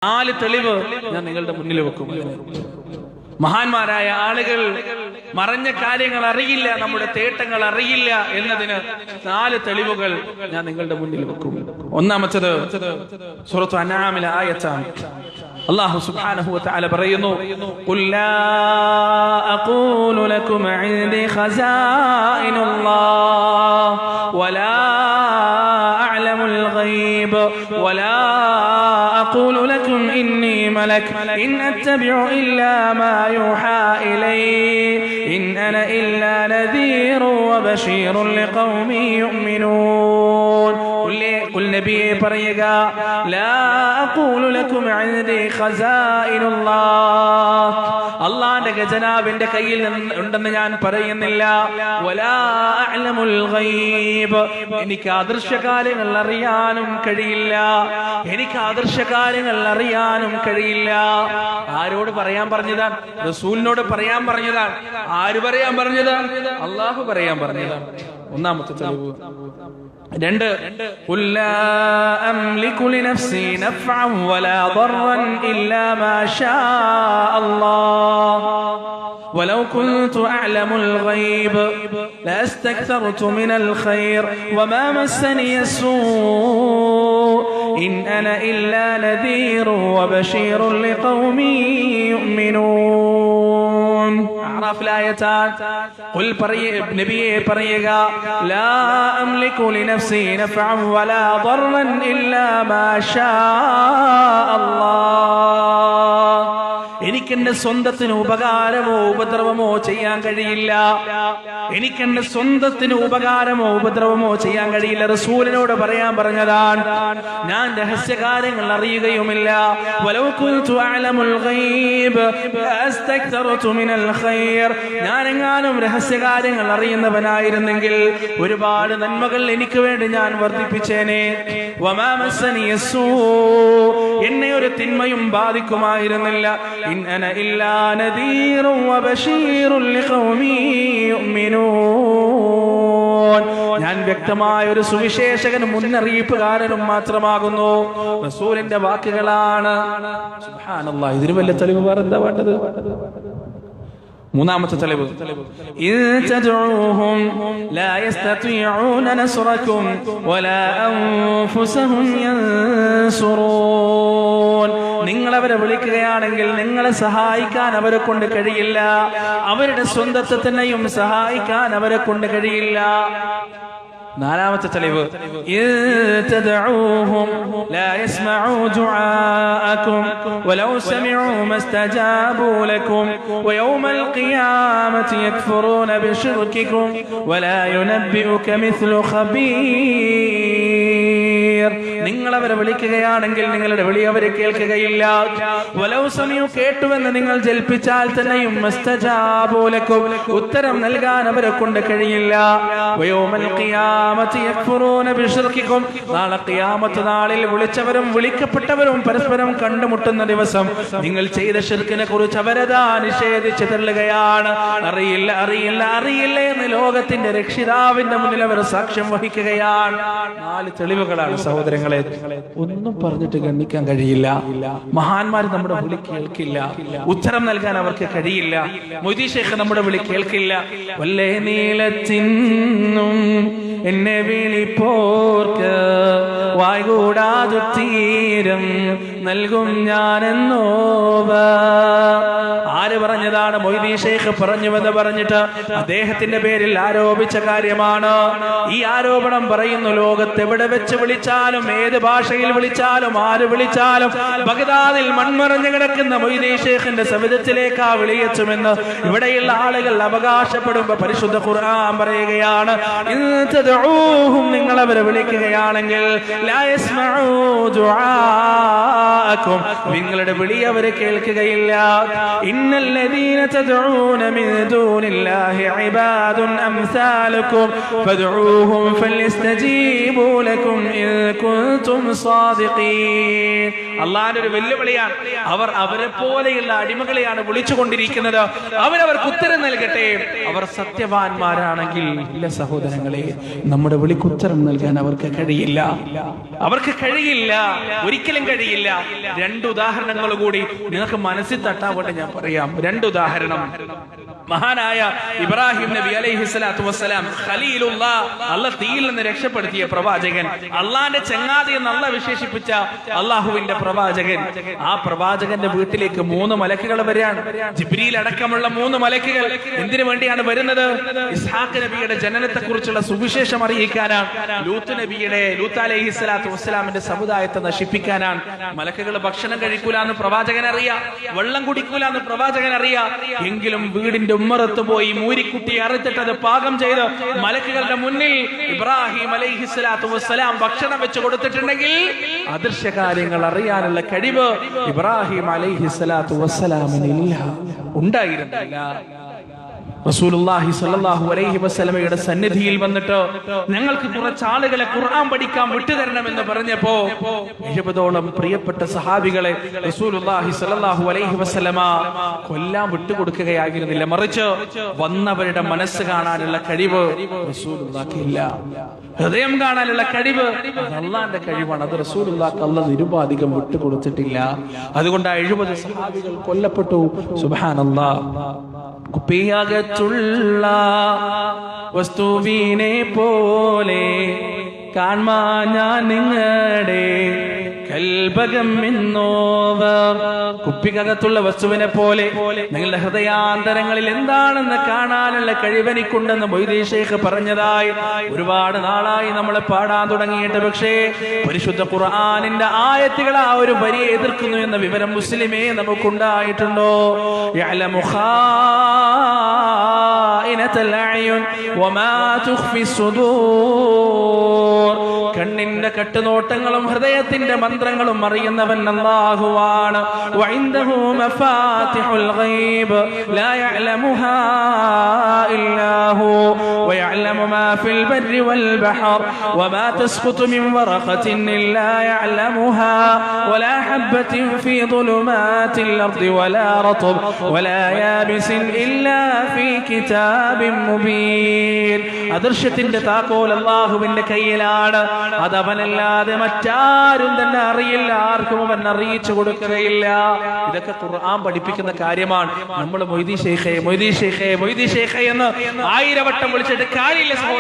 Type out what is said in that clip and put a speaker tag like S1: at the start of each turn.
S1: 4 തെളിവ് ഞാൻ നിങ്ങളുടെ മുന്നിൽ വെക്കും. മഹാന്മാരായ ആളുകൾ മറഞ്ഞ കാര്യങ്ങൾ അറിയില്ല, നമ്മുടെ തേട്ടങ്ങൾ അറിയില്ല എന്നതിന് 4 തെളിവുകൾ ഞാൻ നിങ്ങളുടെ മുന്നിൽ വെക്കും. ഒന്നാമത്തേത് സൂറത്ത് അൻആമിലെ ആയത്താണ്. അല്ലാഹു സുബ്ഹാനഹു വ തആല പറയുന്നു, ഖുൽ ലാ അഖൂലു ലക്കും ഇൻദി ഖസാഇനുല്ലാഹ് വലാ അഅലമുൽ ഗൈബ് വലാ أقول لكم إني ملك إن أتبع إلا ما يوحى إلي إن أنا إلا نذير وبشير لقوم يؤمنون قل نبي പറയുക لا أقول لكم عندي خزائن الله അല്ലാഹുവിന്റെ ഖജനാവിന്റെ കയ്യിൽ ഉണ്ടെന്ന് ഞാൻ പറയുന്നില്ല. വലാ അഅലമുൽ ഗൈബ് എനിക്ക് അദൃശ്യകാര്യങ്ങൾ അറിയാനും കഴിയില്ല. ആരോട് പറയാൻ പറഞ്ഞതാണ്? റസൂലിനോട് പറയാൻ പറഞ്ഞതാണ്. ആര് പറയാൻ പറഞ്ഞതാണ്? അല്ലാഹു പറയാൻ പറഞ്ഞതാണ്. ഒന്നാമത്തെ തെളിവ്. 2 ഖുൽ ലാ അംലികു ലിനഫ്സി നഫ്അൻ വലാ ദർറൻ ഇല്ലാ മാ ഷാ അല്ലാഹ് ولو كنت أعلم الغيب لاستكثرت من الخير وما مسني السوء إن أنا إلا نذير وبشير لقوم يؤمنون. أعراف الآيات. قل نبيه പറയുക لا أملك لنفسي نفعا ولا ضرا إلا ما شاء الله. എനിക്കെന്റെ സ്വന്തത്തിന് ഉപകാരമോ ഉപദ്രവമോ ചെയ്യാൻ കഴിയില്ല. റസൂലിനോട് പറയാൻ പറഞ്ഞതാണ്. ഞാൻ രഹസ്യകാര്യങ്ങൾ അറിയുകയുമില്ല. വലൗ കുൻതു അഅലമുൽ ഗൈബ് അസ്തക്തറതു മിനൽ ഖൈർ. ഞാൻ എങ്ങാനും രഹസ്യകാര്യങ്ങൾ അറിയുന്നവനായിരുന്നെങ്കിൽ ഒരുപാട് നന്മകൾ എനിക്ക് വേണ്ടി ഞാൻ വർദ്ധിപ്പിച്ചേനെ. വമാ മസ്സനിയസ്സൂ. എന്നെ ഒരു തിന്മയും ബാധിക്കുമായിരുന്നില്ല. ഇൻ അന ഇല്ലാ നദീറുൻ വബശീറുൻ ലിഖൗമി യുഅ്മിനൂൻ. ഞാൻ വ്യക്തമായ ഒരു സുവിശേഷകനും മുന്നറിയിപ്പുകാരനും മാത്രമാകുന്നു. റസൂലിന്റെ വാക്കുകളാണ്. സുബ്ഹാനല്ലാഹ്. ഇതിന് വലിയ തെളിവ് വേറെ എന്താ വേണ്ടത്? മൂന്നാമത്തെ തെളിവ്. ഇൻ തദ്ഉഹും ലാ യസ്തതിഊന നസ്റകും വലാ അൻഫുസഹും യൻസുറൂൻ. നിങ്ങൾ അവരെ വിളിക്കുകയാണെങ്കിൽ നിങ്ങളെ സഹായിക്കാൻ അവരെ കൊണ്ട് കഴിയില്ല. അവരുടെ സ്വന്തത്തെ തന്നെയും സഹായിക്കാൻ അവരെ കൊണ്ട് കഴിയില്ല. നാലാമത്തെ തെളിവ്. ഇൻ തദ്ഉഹും ലാ യസ്മഉ ദുആഅകും വലൗ സമിഉ മസ്തജാബു ലക്കും വയൗമൽ ഖിയാമത്തി യക്ഫുറൂന ബിശിർകികും വലാ യുനബ്ബിഉക മിസ്ലു ഖബീർ. നിങ്ങൾ അവരെ വിളിക്കുകയാണെങ്കിൽ നിങ്ങളുടെ വിളി അവരെ കേൾക്കുകയില്ല. വലൗ സമിഉ കേട്ടുവെന്ന് നിങ്ങൾ ജൽപ്പിച്ചാൽ തന്നെയും മസ്തജാബു ലക്കും ഉത്തരം നൽകാൻ അവരെ കൊണ്ട് കഴിയില്ല. വയൗമൽ ഖിയാമത്തി യക്ഫുറൂന ബിശിർകികും. നാളെ ഖിയാമത്ത് നാളിൽ വിളിച്ചവരും വിളിക്കപ്പെട്ടവരും പരസ്പരം കണ്ടുമുട്ടുന്ന ദിവസം നിങ്ങൾ ചെയ്ത ശിർക്കിനെ കുറിച്ച് അവരതാ നിഷേധിച്ച് തള്ളുകയാണ്. അറിയില്ല അറിയില്ല അറിയില്ല എന്ന് ലോകത്തിന്റെ രക്ഷിതാവിന്റെ മുന്നിൽ അവർ സാക്ഷ്യം വഹിക്കുകയാണ്. 4 തെളിവുകളാണ് സഹോദരങ്ങളെ. ഒന്നും പറഞ്ഞിട്ട് ഗണ്ണിക്കാൻ കഴിയില്ല. മഹാന്മാർ നമ്മുടെ വിളി കേൾക്കില്ല. ഉത്തരം നൽകാൻ അവർക്ക് കഴിയില്ല. മൊയ്തീൻ ശൈഖ് നമ്മുടെ വിളി കേൾക്കില്ല. വല്ലേ നീലത്തിന്നും എന്നെ വിളിപ്പോർക്ക് വായ്കൂടാതു തീരം നൽകും ഞാനെന്നോവ. ആര് പറഞ്ഞതാണ്? മൊയ്തീൻ ശൈഖ് പറഞ്ഞുവെന്ന് പറഞ്ഞിട്ട് അദ്ദേഹത്തിന്റെ പേരിൽ ആരോപിച്ച കാര്യമാണ്. ഈ ആരോപണം പറയുന്നു ലോകത്ത് എവിടെ വെച്ച് വിളിച്ചാലും ഏത് ഭാഷയിൽ വിളിച്ചാലും ആര് വിളിച്ചാലും ബഗ്ദാദിൽ മൺമറഞ്ഞു കിടക്കുന്ന മൊയ്തീൻ ശൈഖിന്റെ സവിധത്തിലേക്ക് ആ വിളിയെത്തുമെന്ന് ഇവിടെയുള്ള ആളുകൾ അവകാശപ്പെടുമ്പോ പരിശുദ്ധ ഖുർആൻ പറയുകയാണ്, നിങ്ങൾ അവരെ വിളിക്കുകയാണെങ്കിൽ ലാ യസ്മഉ ദുആഅകും, നിങ്ങളുടെ വിളി അവരെ കേൾക്കുകയില്ല. ഇന്നൽ الذين تدعون من دون الله عباد أمثالكم فادعوهم فليستجيبوا لكم إن كنتم صادقين. അള്ളാഹുവിന്റെ ഒരു വെല്ലുവിളിയാണ്. അവരെ പോലെയുള്ള അടിമകളെയാണ് വിളിച്ചുകൊണ്ടിരിക്കുന്നത്. അവർക്ക് ഉത്തരം നൽകട്ടെ. അവർ സത്യവാന്മാരാണെങ്കിൽ ഇല്ല സഹോദരങ്ങളെ, നമ്മുടെ വിളിക്ക് ഉത്തരം നൽകാൻ അവർക്ക് കഴിയില്ല. ഒരിക്കലും കഴിയില്ല. രണ്ട് ഉദാഹരണങ്ങൾ കൂടി നിങ്ങൾക്ക് മനസ്സിൽ തട്ടാവട്ടെ ഞാൻ പറയാം. രണ്ട് ഉദാഹരണം. മഹാനായ ഇബ്രാഹിം നബി അലൈഹിസ്സലാത്തു വസ്സലാം ഖലീലുല്ലാഹ്, അല്ലാഹ് തീയിൽ നിന്ന് രക്ഷപ്പെടുത്തിയ പ്രവാചകൻ, അള്ളാന്റെ ചങ്ങാതി എന്ന് അല്ലാഹ് വിശേഷിപ്പിച്ച അള്ളാഹുവിന്റെ പ്രവാചകൻ. ആ പ്രവാചകന്റെ വീട്ടിലേക്ക് 3 മലക്കുകൾ വരികയാണ്. ജിബ്രീൽ അടക്കമുള്ള 3 മലക്കുകൾ. എന്തിനു വേണ്ടിയാണ് വരുന്നത്? ഇസ്ഹാഖ് നബിയുടെ ജനനത്തെ കുറിച്ചുള്ള സുവിശേഷം അറിയിക്കാനാണ്. ലൂത്ത് അലൈഹിസ്സലാത്തു വസ്സലാമിന്റെ സമുദായത്തെ നശിപ്പിക്കാനാണ്. മലക്കുകൾ ഭക്ഷണം കഴിക്കൂല എന്ന് പ്രവാചകൻ അറിയാം, വെള്ളം കുടിക്കൂല എന്ന് പ്രവാചകൻ അറിയാം. എങ്കിലും വീടിന്റെ ഉമ്മറത്ത് പോയി മൂരിക്കുട്ടി അറുത്തിട്ട് അത് പാകം ചെയ്ത് മലക്കുകളുടെ മുന്നിൽ ഇബ്രാഹിം അലൈഹിസ്സലാത്തു വസ്സലാം ഭക്ഷണം വെച്ച് കൊടുത്തിട്ടുണ്ടെങ്കിൽ അദൃശ്യ കാര്യങ്ങൾ അറിയാനുള്ള കഴിവ് ഇബ്രാഹിം അലൈഹിസ്സലാത്തു വസ്സലാമിനില്ല, ഉണ്ടായിരുന്നില്ല. റസൂലുള്ളാഹി സ്വല്ലല്ലാഹു അലൈഹി വസല്ലമയുടെ സന്നിധിയിൽ വന്നിട്ട് ഞങ്ങൾക്ക് കുറച്ച് ആളുകളെ ഖുർആൻ പഠിക്കാൻ വിട്ടുതരണമെന്ന് പറഞ്ഞപ്പോ 70ഓളം പ്രിയപ്പെട്ട സഹാബികളെ റസൂലുള്ളാഹി സ്വല്ലല്ലാഹു അലൈഹി വസല്ലമ കൊല്ലാൻ വിട്ടുകൊടുക്കുകയായിരുന്നില്ല. മറിച്ച് വന്നവരുടെ മനസ്സ് കാണാനുള്ള കഴിവ് റസൂലുള്ളാഹിക്ക് ഇല്ല. ഹൃദയം കാണാനുള്ള കഴിവ് അല്ലാഹുവിന്റെ കഴിവാണ്. അത് റസൂലുള്ളാഹിക്ക് അല്ലാഹു നിരുപാധികം വിട്ടുകൊടുത്തിട്ടില്ല. അതുകൊണ്ട് 70 സഹാബികൾ കൊല്ലപ്പെട്ടു. സുബ്ഹാനല്ലാഹ്. കുപ്പിയകത്തുള്ള വസ്തുവിനെ പോലെ കാൺമാ ഞാൻ നിങ്ങളുടെ കൽബകം എന്നോവർ. കുപ്പിക്കകത്തുള്ള വസ്തുവിനെ പോലെ നിങ്ങളുടെ ഹൃദയാന്തരങ്ങളിൽ എന്താണെന്ന് കാണാനുള്ള കഴിവെനിക്കുണ്ടെന്ന് മൊയ്തീൻ ശൈഖ് പറഞ്ഞതായി ഒരുപാട് നാളായി നമ്മളെ പാടാൻ തുടങ്ങിയിട്ട്. പക്ഷേ പരിശുദ്ധ ഖുർആനിന്റെ ആയത്തുകൾ ആ ഒരു വരിയെ എതിർക്കുന്നു എന്ന വിവരം മുസ്ലിമേ നമുക്കുണ്ടായിട്ടുണ്ടോ? യഅലമു ഖായിനത്തുൽ അയുൻ വമാ തുഖ്ഫി സുദൂർ. കണ്ണിന്റെ കട്ടുനോട്ടങ്ങളും ഹൃദയത്തിന്റെ മന്ത്രങ്ങളും അറിയുന്നവൻ അല്ലാഹുവാണ്. വഇൻദഹു മഫാത്തിഹുൽ ഗൈബ് ലാ യഅലമുഹാ ഇല്ലാ ഹു വയഅലമു മാ ഫിൽ ബർരി വൽ ബഹർ വമാ തസ്ഖുതു മിൻ വറഖത്തിൻ ഇല്ലാ യഅലമുഹാ വലാ ഹബ്ബത്തിൻ ഫീ ദുലുമാതിൽ അർദി വലാ റത്ബ് വലാ യാബിസിൻ ഇല്ലാ ഫീ കിതാബിൻ മുബീൻ. അദൃശ്യത്തിന്റെ താക്കോൽ അല്ലാഹുവിന്റെ കയ്യിലാണ്. അതവനല്ലാതെ മറ്റാരും തന്നെ അറിയില്ല, ആർക്കും അവൻ അറിയിച്ചു കൊടുക്കുകയില്ല. ഇതൊക്കെ ഖുർആൻ പഠിപ്പിക്കുന്ന കാര്യമാണ്. നമ്മൾ മൊയ്തീൻ ശൈഖേ എന്ന് 1000 വട്ടം വിളിച്ചിട്ട് കാര്യമില്ല.